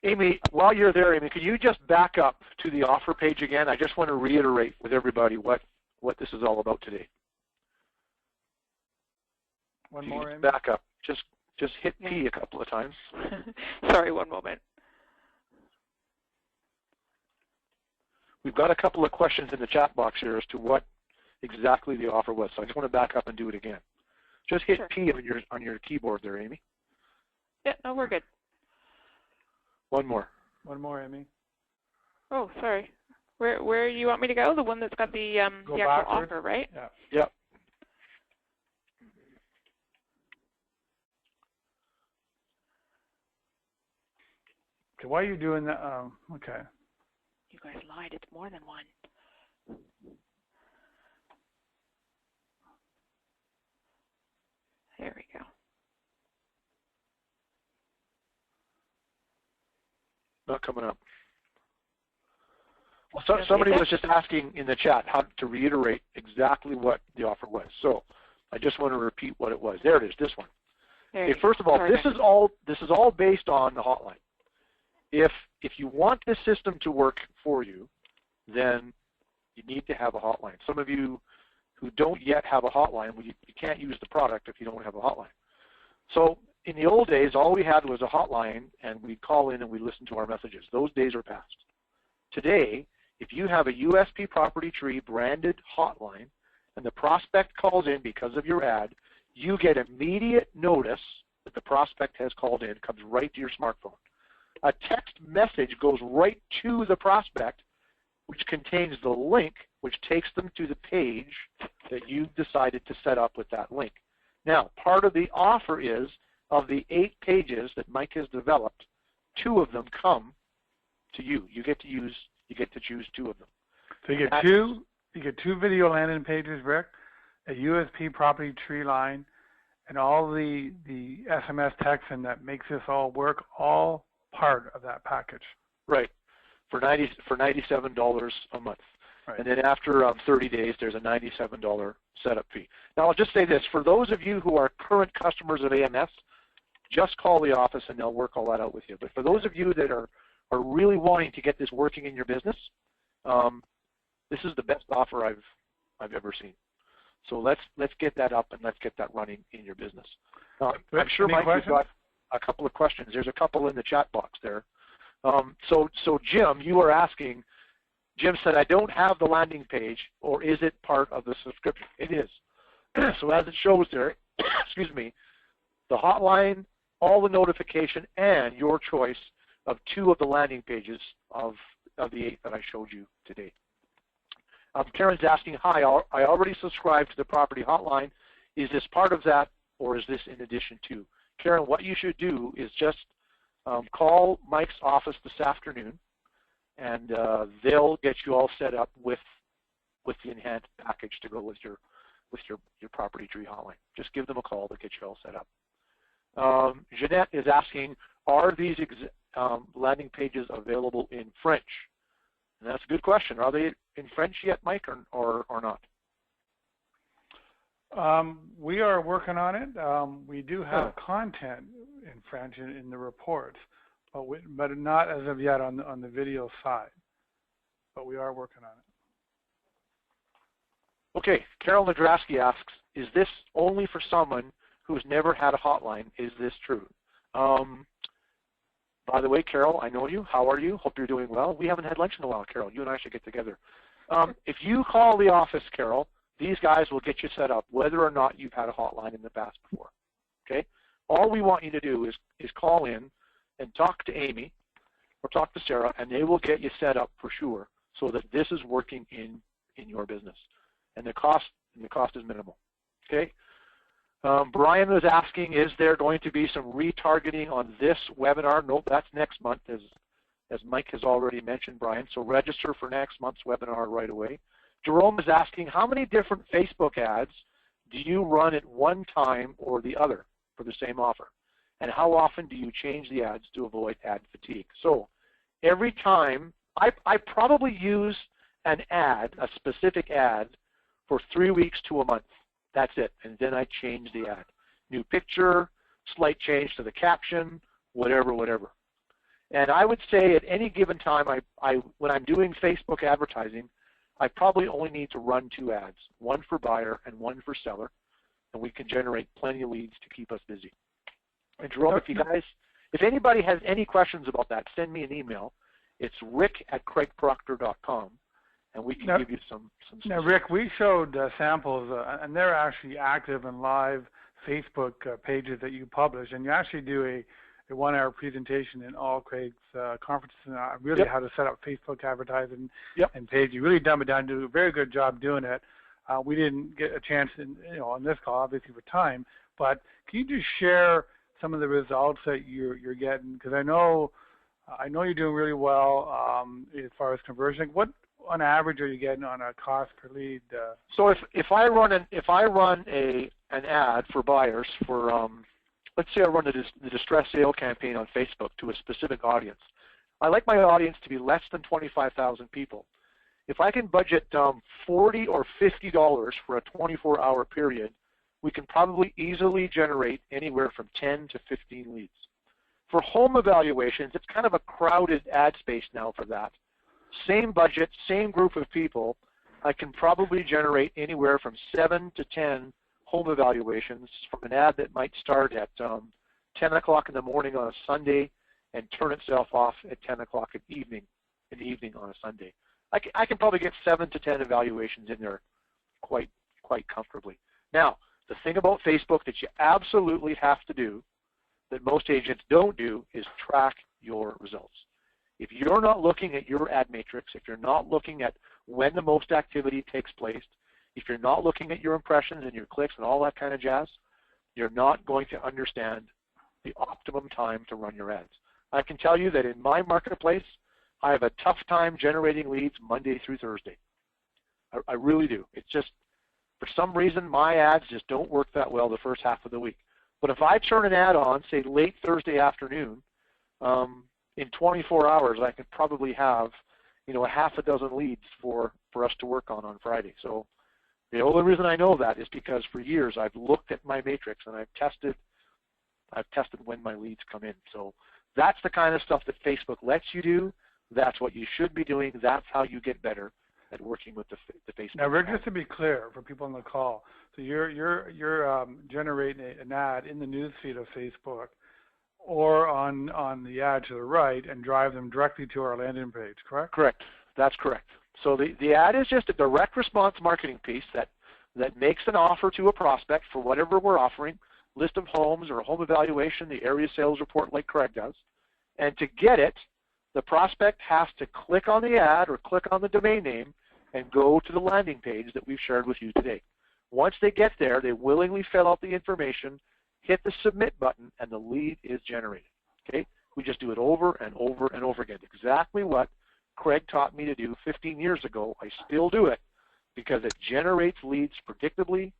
Amy, while you're there, Amy, can you just back up to the offer page again? I just want to reiterate with everybody what this is all about today. One more, Amy? Back up. Just hit P a couple of times. Sorry, one moment. We've got a couple of questions in the chat box here as to what exactly the offer was. So I just want to back up and do it again. Just hit P on your keyboard there, Amy. Yeah, no, we're good. One more. One more, Amy. Oh, sorry. Where you want me to go? The one that's got the actual offer, right? Yeah. Yep. Okay, why are you doing that? Okay. You guys lied. It's more than one. There we go. Not coming up. Well, so somebody was just asking in the chat how to reiterate exactly what the offer was. So I just want to repeat what it was. There it is. This one. Okay, first of all, this is all based on the hotline. If you want this system to work for you, then you need to have a hotline. Some of you who don't yet have a hotline, well, you can't use the product if you don't have a hotline. So in the old days, all we had was a hotline, and we'd call in and we'd listen to our messages. Those days are past. Today, if you have a USP Property Tree branded hotline and the prospect calls in because of your ad, you get immediate notice that the prospect has called in, comes right to your smartphone. A text message goes right to the prospect, which contains the link, which takes them to the page that you decided to set up with that link. Now, part of the offer is, of the 8 pages that Mike has developed, 2 of them come to you. You get to choose 2 of them. So you get two video landing pages, Rick, a USP Property Tree line, and all the SMS texting that makes this all work, all part of that package. Right, for $97 a month. Right. And then after 30 days, there's a $97 setup fee. Now, I'll just say this. For those of you who are current customers of AMS, just call the office and they'll work all that out with you. But for those of you that are really wanting to get this working in your business, this is the best offer I've ever seen. So let's get that up and let's get that running in your business. I'm sure Mike, you've got a couple of questions. There's a couple in the chat box there. So Jim, you are asking. Jim said, I don't have the landing page, or is it part of the subscription? It is. So as it shows there, excuse me, the hotline, all the notification, and your choice of 2 of the landing pages of the 8 that I showed you today. Karen's asking, hi, I already subscribed to the property hotline. Is this part of that, or is this in addition to? Karen, what you should do is just call Mike's office this afternoon, and they'll get you all set up with with the enhanced package to go with your property tree hotline. Just give them a call to get you all set up. Jeanette is asking, are these landing pages available in French? And that's a good question. Are they in French yet, Mike, or not? We are working on it. We do have content in French in the reports, but not as of yet on the video side. But we are working on it. Okay, Carol Nadrasky asks, is this only for someone who's never had a hotline? Is this true? By the way, Carol, I know you. How are you? Hope you're doing well. We haven't had lunch in a while, Carol. You and I should get together. If you call the office, Carol, these guys will get you set up whether or not you've had a hotline in the past before. Okay? All we want you to do is call in and talk to Amy or talk to Sarah, and they will get you set up for sure so that this is working in your business. And the cost is minimal. Okay? Brian was asking, is there going to be some retargeting on this webinar? Nope, that's next month, as Mike has already mentioned, Brian. So register for next month's webinar right away. Jerome is asking, how many different Facebook ads do you run at one time or the other for the same offer? And how often do you change the ads to avoid ad fatigue? So every time, I probably use an ad, a specific ad, for 3 weeks to a month. That's it. And then I change the ad. New picture, slight change to the caption, whatever. And I would say at any given time, when I'm doing Facebook advertising, I probably only need to run 2 ads, one for buyer and one for seller, and we can generate plenty of leads to keep us busy. And Jerome, if anybody has any questions about that, send me an email. It's rick@craigproctor.com. And we can give you some. Now, Rick, we showed samples, and they're actually active and live Facebook pages that you publish, and you actually do a 1-hour presentation in all Craig's conferences on really how to set up Facebook advertising and page. You really dumb it down, do a very good job doing it. We didn't get a chance, on this call, obviously for time, but can you just share some of the results that you're getting? Because I know you're doing really well as far as conversion. What on average are you getting on a cost per lead? So if I run an ad for buyers for let's say I run the distress sale campaign on Facebook to a specific audience. I like my audience to be less than 25,000 people. If I can budget $40 or $50 for a 24-hour period, we can probably easily generate anywhere from 10 to 15 leads. For home evaluations, it's kind of a crowded ad space now for that. Same budget, same group of people, I can probably generate anywhere from 7 to 10 home evaluations from an ad that might start at 10 o'clock in the morning on a Sunday and turn itself off at 10 o'clock in the evening on a Sunday. I can probably get 7 to 10 evaluations in there quite comfortably. Now, the thing about Facebook that you absolutely have to do that most agents don't do is track your results. If you're not looking at your ad matrix, if you're not looking at when the most activity takes place, if you're not looking at your impressions and your clicks and all that kind of jazz, you're not going to understand the optimum time to run your ads. I can tell you that in my marketplace, I have a tough time generating leads Monday through Thursday. I really do. It's just, for some reason, my ads just don't work that well the first half of the week. But if I turn an ad on, say late Thursday afternoon, in 24 hours, I could probably have, a half a dozen leads for us to work on Friday. So the only reason I know that is because for years I've looked at my matrix and I've tested when my leads come in. So that's the kind of stuff that Facebook lets you do. That's what you should be doing. That's how you get better at working with the Facebook. Now, Rick, just to be clear for people on the call, so you're generating an ad in the newsfeed of Facebook or on the ad to the right and drive them directly to our landing page, correct? Correct. That's correct. So the ad is just a direct response marketing piece that makes an offer to a prospect for whatever we're offering, list of homes or a home evaluation, the area sales report like Craig does. And to get it, the prospect has to click on the ad or click on the domain name and go to the landing page that we've shared with you today. Once they get there, they willingly fill out the information, hit the submit button, and the lead is generated. Okay? We just do it over and over and over again. Exactly what Craig taught me to do 15 years ago. I still do it, because it generates leads predictably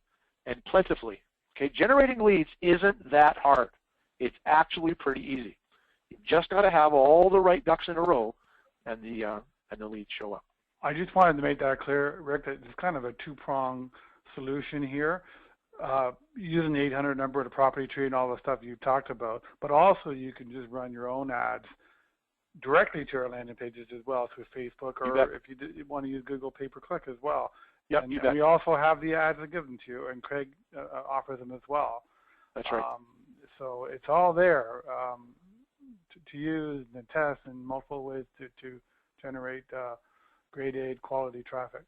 and plentifully. Okay, generating leads isn't that hard. It's actually pretty easy. You just got to have all the right ducks in a row, and the leads show up. I just wanted to make that clear, Rick, that it's kind of a two-pronged solution here. Using the 800 number of the property tree and all the stuff you talked about, but also you can just run your own ads directly to our landing pages as well through Facebook, or if you want to use Google pay-per-click as well. Yep, and we also have the ads that give them to you, and Craig offers them as well. That's right. So it's all there to use and test in multiple ways to generate grade A quality traffic.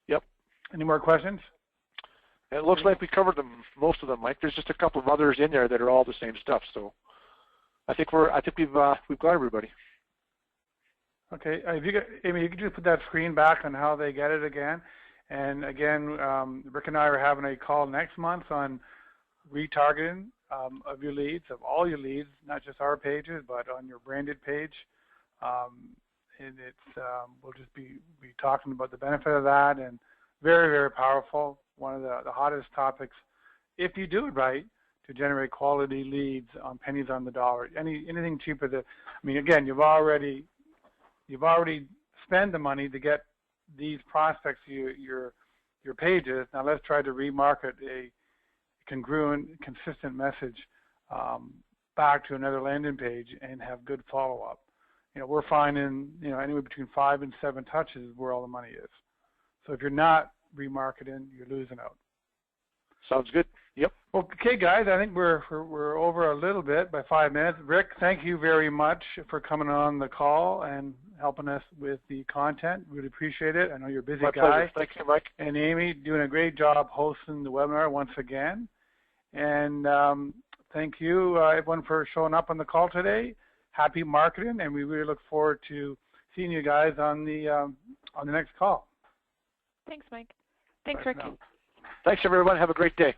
Yep. Any more questions? It looks like we covered most of them, Mike. There's just a couple of others in there that are all the same stuff. So I think we've got everybody. Okay, Amy, you could just put that screen back on how they get it again. And again, Rick and I are having a call next month on retargeting of your leads, of all your leads, not just our pages, but on your branded page. And we'll just be talking about the benefit of that, and very, very powerful. One of the hottest topics, if you do it right, to generate quality leads on pennies on the dollar. Anything cheaper I mean, again, you've already spent the money to get these prospects to your pages. Now let's try to remarket a congruent, consistent message back to another landing page and have good follow-up. We're finding anywhere between 5 and 7 touches is where all the money is. So if you're not remarketing, you're losing out. Sounds good. Yep. Okay, guys, I think we're over a little bit by 5 minutes. Rick, thank you very much for coming on the call and helping us with the content. Really appreciate it. I know you're a busy guy. My pleasure. Thank you, Mike. And Amy, doing a great job hosting the webinar once again. And thank you, everyone, for showing up on the call today. Happy marketing, and we really look forward to seeing you guys on the next call. Thanks, Mike. Thanks, Rick. Thanks, everyone. Have a great day.